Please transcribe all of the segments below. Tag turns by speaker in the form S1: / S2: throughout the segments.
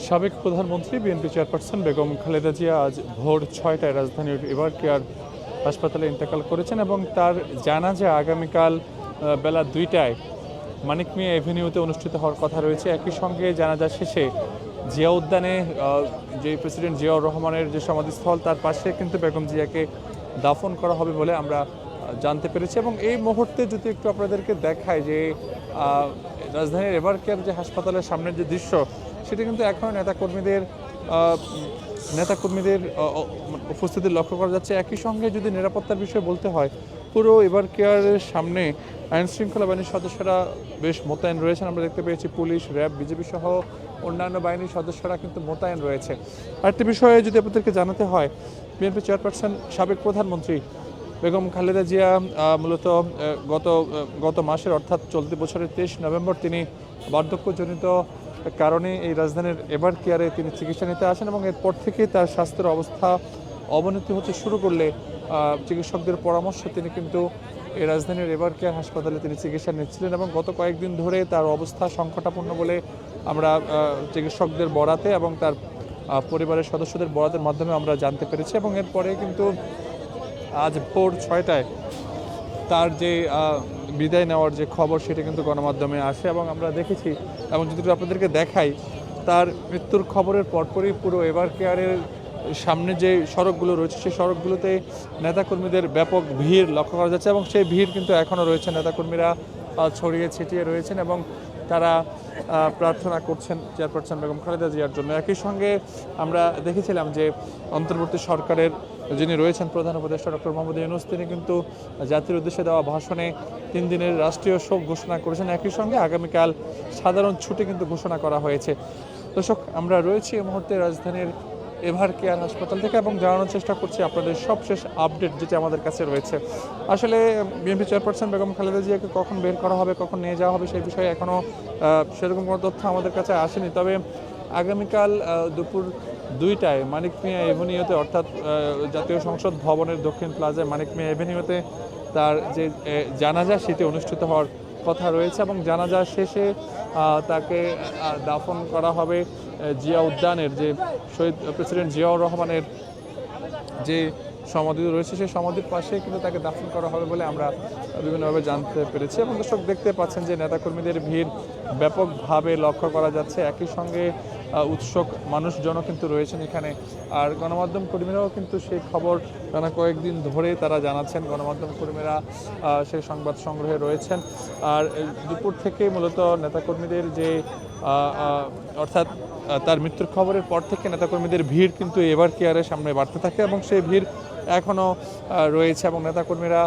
S1: সাবেক প্রধানমন্ত্রী BNP chairperson Begum Khaleda Zia আজ ভোর ৬টায় রাজধানীর এভার কেয়ার হাসপাতালে ইন্তেকাল করেছেন এবং তার জানাজা আগামীকাল বেলা ২টায় মানিক মিয়া এভিনিউতে অনুষ্ঠিত হওয়ার কথা রয়েছে। একই সঙ্গে জানাজা শেষে জিয়া উদ্যানে যে প্রেসিডেন্ট জিয়াউর রহমানের যে সমাধিস্থল তার পাশে কিন্তু বেগম জিয়াকে দাফন করা হবে বলে আমরা জানতে পেরেছি। এবং এই মুহূর্তে যদি একটু আপনাদেরকে দেখায় যে রাজধানীর এভার কেয়ার যে হাসপাতালের সামনের যে দৃশ্য সেটা কিন্তু এখনও নেতাকর্মীদের উপস্থিতি লক্ষ্য করা যাচ্ছে। একই সঙ্গে যদি নিরাপত্তার বিষয়ে বলতে হয়, পুরো এভার কেয়ারের সামনে আইন শৃঙ্খলা বাহিনীর সদস্যরা বেশ মোতায়েন রয়েছেন। আমরা দেখতে পেয়েছি পুলিশ, র্যাব, বিজেপি সহ অন্যান্য বাহিনীর সদস্যরা কিন্তু মোতায়েন রয়েছে। আরেকটি বিষয়ে যদি আপনাদেরকে জানাতে হয়, বিএনপি চেয়ারপারসন সাবেক প্রধানমন্ত্রী বেগম খালেদা জিয়া মূলত গত মাসের অর্থাৎ চলতি বছরের 23 নভেম্বর তিনি বার্ধক্যজনিত কারণে এই রাজধানীর এভার কেয়ারে তিনি চিকিৎসা নিতে আসেন এবং এরপর থেকেই তার স্বাস্থ্যের অবস্থা অবনতি হতে শুরু করলে চিকিৎসকদের পরামর্শ তিনি কিন্তু এই রাজধানীর এভার কেয়ার হাসপাতালে তিনি চিকিৎসা নিচ্ছিলেন এবং গত কয়েকদিন ধরে তার অবস্থা সংকটাপন্ন বলে আমরা চিকিৎসকদের বরাতে এবং তার পরিবারের সদস্যদের বরাতের মাধ্যমে আমরা জানতে পেরেছি। এবং এরপরে কিন্তু আজ ভোর ৬টায় তার যে বিদায় নেওয়ার যে খবর সেটা কিন্তু গণমাধ্যমে আসে এবং আমরা দেখেছি। এবং যদি আপনাদেরকে দেখাই, তার মৃত্যুর খবরের পরপরই পুরো এভার কেয়ারের সামনে যে সড়কগুলো রয়েছে সেই সড়কগুলোতে নেতাকর্মীদের ব্যাপক ভিড় লক্ষ্য করা যাচ্ছে এবং সেই ভিড় কিন্তু এখনও রয়েছে। নেতাকর্মীরা ছড়িয়ে ছিটিয়ে রয়েছেন এবং তারা প্রার্থনা করছেন চেয়ারপারসন বেগম খালেদা জিয়ার জন্য। একই সঙ্গে আমরা দেখেছিলাম যে অন্তর্বর্তী সরকারের যিনি রয়েছেন প্রধান উপদেষ্টা ডক্টর মোহাম্মদ ইউনূস, তিনি কিন্তু জাতির উদ্দেশ্যে দেওয়া ভাষণে ৩ দিনের রাষ্ট্রীয় শোক ঘোষণা করেছেন। একই সঙ্গে আগামীকাল সাধারণ ছুটি কিন্তু ঘোষণা করা হয়েছে। দর্শক, আমরা রয়েছি এই মুহূর্তে রাজধানীর এভার কেয়ার হাসপাতাল থেকে এবং জানানোর চেষ্টা করছি আপনাদের সবশেষ আপডেট যেটা আমাদের কাছে রয়েছে। আসলে বিএনপি চেয়ারপারসন বেগম খালেদা জিয়াকে কখন বের করা হবে, কখন নিয়ে যাওয়া হবে সেই বিষয়ে এখনও সেরকম কোনো তথ্য আমাদের কাছে আসেনি। তবে আগামীকাল দুপুর ২টায় মানিক মিয়া এভিনিউতে অর্থাৎ জাতীয় সংসদ ভবনের দক্ষিণ প্লাজায় মানিক মিয়া এভিনিউতে তার যে জানাজা সেটি অনুষ্ঠিত হওয়ার কথা রয়েছে এবং জানাজা শেষে তাকে দাফন করা হবে জিয়া উদ্যানের যে শহীদ প্রেসিডেন্ট জিয়াউর রহমানের যে সমাধি রয়েছে সেই সমাধির পাশে কিন্তু তাকে দাফন করা হবে বলে আমরা বিভিন্নভাবে জানতে পেরেছি। এবং দর্শক দেখতে পাচ্ছেন যে নেতাকর্মীদের ভিড় ব্যাপকভাবে লক্ষ্য করা যাচ্ছে। একই সঙ্গে উৎসুক মানুষজনও কিন্তু রয়েছেন এখানে। আর গণমাধ্যম কর্মীরাও কিন্তু সেই খবর টানা কয়েকদিন ধরে তারা জানাচ্ছেন। গণমাধ্যম কর্মীরা সেই সংবাদ সংগ্রহে রয়েছেন। আর দুপুর থেকেই মূলত নেতাকর্মীদের যে অর্থাৎ তার মৃত্যুর খবরের পর থেকে নেতাকর্মীদের ভিড় কিন্তু এভার কেয়ারের সামনে বাড়তে থাকে এবং সেই ভিড় এখনও রয়েছে এবং নেতাকর্মীরা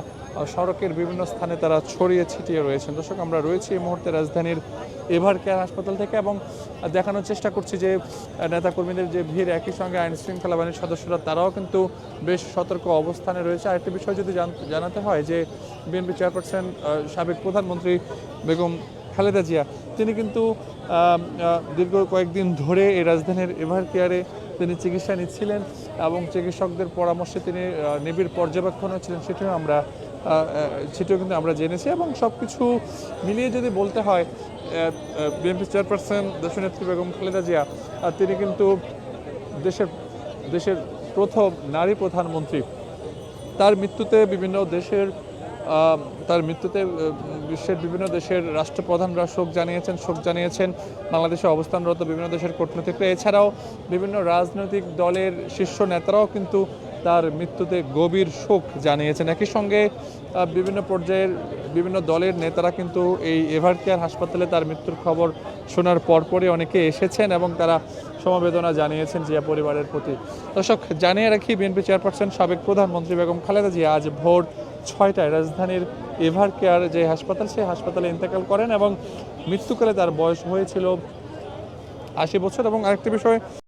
S1: সড়কের বিভিন্ন স্থানে তারা ছড়িয়ে ছিটিয়ে রয়েছেন। দর্শক, আমরা রয়েছি এই মুহূর্তে রাজধানীর এভার কেয়ার হাসপাতাল থেকে এবং দেখানোর চেষ্টা করছি যে নেতাকর্মীদের যে ভিড়, একই সঙ্গে আইন শৃঙ্খলা বাহিনীর সদস্যরা তারাও কিন্তু বেশ সতর্ক অবস্থানে রয়েছে। আরেকটি বিষয় যদি জানাতে হয় যে বিএনপি চেয়ারপারসন সাবেক প্রধানমন্ত্রী বেগম খালেদা জিয়া তিনি কিন্তু দীর্ঘ কয়েকদিন ধরে এই রাজধানীর এভার কেয়ারে তিনি চিকিৎসা নিচ্ছিলেন এবং চিকিৎসকদের পরামর্শে তিনি নিবিড় পর্যবেক্ষণও ছিলেন, সেটিও কিন্তু আমরা জেনেছি। এবং সব কিছু মিলিয়ে যদি বলতে হয়, বিএনপি চেয়ারপারসন দেশনেত্রী বেগম খালেদা জিয়া তিনি কিন্তু দেশের প্রথম নারী প্রধানমন্ত্রী। তার মৃত্যুতে বিশ্বের বিভিন্ন দেশের রাষ্ট্রপ্রধানরা শোক জানিয়েছেন বাংলাদেশে অবস্থানরত বিভিন্ন দেশের কূটনীতিকরা। এছাড়াও বিভিন্ন রাজনৈতিক দলের শীর্ষ নেতারাও কিন্তু তার মৃত্যুতে গভীর শোক জানিয়েছেন। একই সঙ্গে বিভিন্ন পর্যায়ের বিভিন্ন দলের নেতারা কিন্তু এই এভার কেয়ার হাসপাতালে তার মৃত্যুর খবর শোনার পরপরই অনেকে এসেছেন এবং তারা সমবেদনা জানিয়েছেন জিয়া পরিবারের প্রতি। দর্শক, জানিয়ে রাখি, বিএনপি চেয়ারপারসন সাবেক প্রধানমন্ত্রী বেগম খালেদা জিয়া আজ ভোর ৬টায় রাজধানীর এভার কেয়ার যে হাসপাতাল সেই হাসপাতালে ইন্তেকাল করেন এবং মৃত্যুকালে তার বয়স হয়েছিল ৮০ বছর। এবং আরেকটি বিষয়